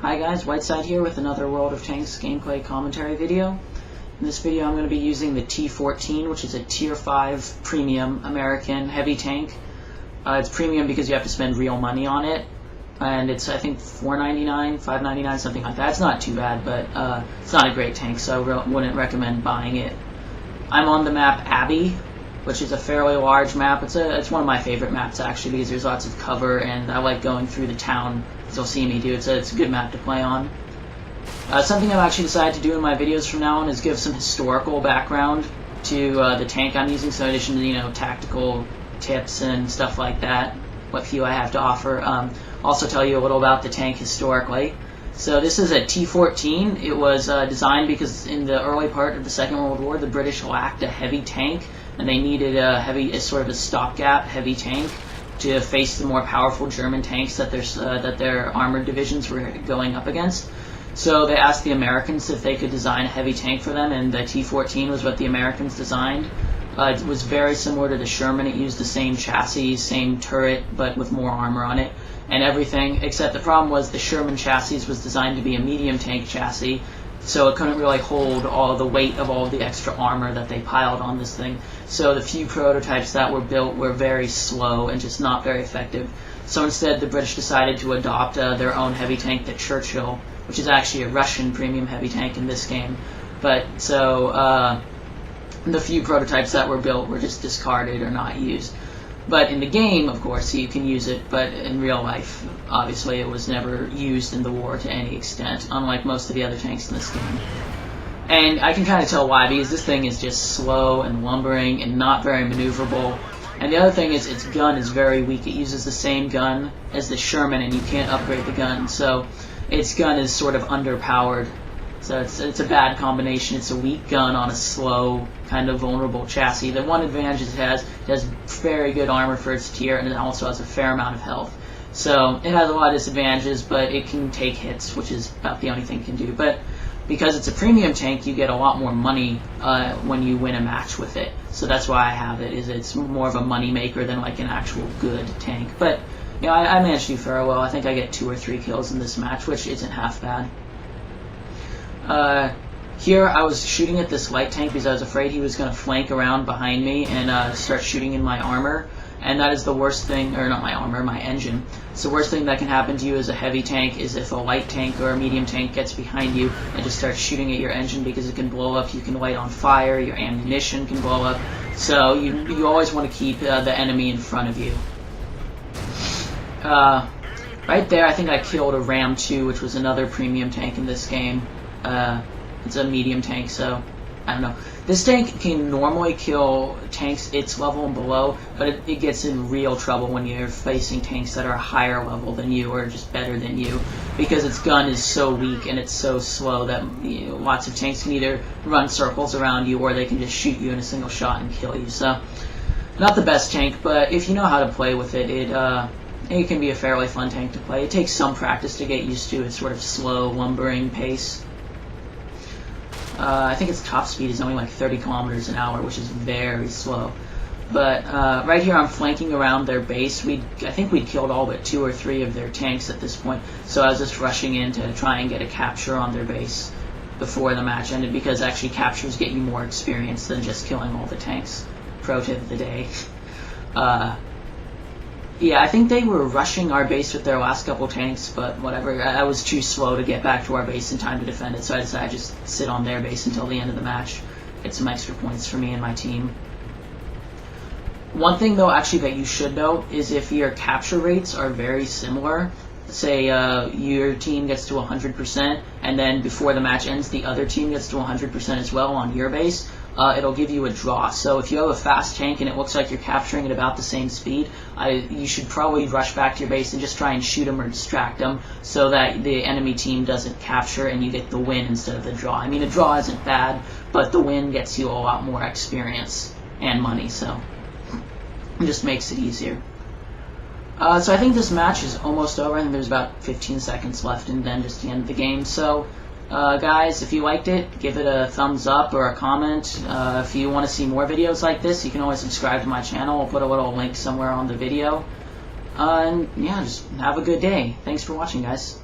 Hi guys, Whiteside here with another World of Tanks gameplay commentary video. In this video I'm going to be using the T14, which is a Tier 5 premium American heavy tank. It's premium because you have to spend real money on it, and it's I think $4.99, $5.99, something like that. It's not too bad, but it's not a great tank, so I wouldn't recommend buying it. I'm on the map Abbey, which is a fairly large map. It's one of my favorite maps actually because there's lots of cover and I like going through the town, as you'll see me do. It's a good map to play on. Something I've actually decided to do in my videos from now on is give some historical background to the tank I'm using, so in addition to tactical tips and stuff like that, what few I have to offer. Also tell you a little about the tank historically. So this is a T14. It was designed because in the early part of the Second World War the British lacked a heavy tank, and they needed a sort of a stopgap heavy tank to face the more powerful German tanks that their armored divisions were going up against. So they asked the Americans if they could design a heavy tank for them, and the T14 was what the Americans designed. It was very similar to the Sherman. It used the same chassis, same turret, but with more armor on it and everything, except the problem was the Sherman chassis was designed to be a medium tank chassis, so it couldn't really hold all the weight of all the extra armor that they piled on this thing. So the few prototypes that were built were very slow and just not very effective. So instead the British decided to adopt their own heavy tank, the Churchill, which is actually a Russian premium heavy tank in this game. But so the few prototypes that were built were just discarded or not used. But in the game, of course, you can use it, but in real life, obviously, it was never used in the war to any extent, unlike most of the other tanks in this game. And I can kind of tell why, because this thing is just slow and lumbering and not very maneuverable. And the other thing is its gun is very weak. It uses the same gun as the Sherman, and you can't upgrade the gun, so its gun is sort of underpowered. So it's a bad combination. It's a weak gun on a slow, kind of vulnerable chassis. The one advantage it has very good armor for its tier, and it also has a fair amount of health. So it has a lot of disadvantages, but it can take hits, which is about the only thing it can do. But because it's a premium tank, you get a lot more money when you win a match with it. So that's why I have it. It's more of a money maker than like an actual good tank. But I managed to do fairly well. I think I get 2 or 3 kills in this match, which isn't half bad. Here I was shooting at this light tank because I was afraid he was going to flank around behind me and start shooting in my armor, and that is the worst thing, or not my armor, my engine. So the worst thing that can happen to you as a heavy tank is if a light tank or a medium tank gets behind you and just starts shooting at your engine, because it can blow up, you can light on fire, your ammunition can blow up, so you always want to keep the enemy in front of you. Right there I think I killed a Ram 2, which was another premium tank in this game. It's a medium tank, so I don't know. This tank can normally kill tanks its level and below, but it gets in real trouble when you're facing tanks that are higher level than you or just better than you, because its gun is so weak and it's so slow that lots of tanks can either run circles around you or they can just shoot you in a single shot and kill you. So not the best tank, but if you know how to play with it, it can be a fairly fun tank to play. It takes some practice to get used to its sort of slow, lumbering pace. I think its top speed is only like 30 kilometers an hour, which is very slow. But right here I'm flanking around their base. I think we'd killed all but 2 or 3 of their tanks at this point, so I was just rushing in to try and get a capture on their base before the match ended, because actually captures get you more experience than just killing all the tanks. Pro tip of the day. Yeah, I think they were rushing our base with their last couple tanks, but whatever. I was too slow to get back to our base in time to defend it, so I decided to just sit on their base until the end of the match. Get some extra points for me and my team. One thing, though, actually that you should know is if your capture rates are very similar, say your team gets to 100%, and then before the match ends, the other team gets to 100% as well on your base, it'll give you a draw. So if you have a fast tank and it looks like you're capturing at about the same speed, you should probably rush back to your base and just try and shoot them or distract them so that the enemy team doesn't capture and you get the win instead of the draw. I mean, a draw isn't bad, but the win gets you a lot more experience and money, so it just makes it easier. So I think this match is almost over. I think there's about 15 seconds left and then just the end of the game. So guys, if you liked it, give it a thumbs up or a comment. If you want to see more videos like this, you can always subscribe to my channel. I'll put a little link somewhere on the video. And yeah, just have a good day. Thanks for watching, guys.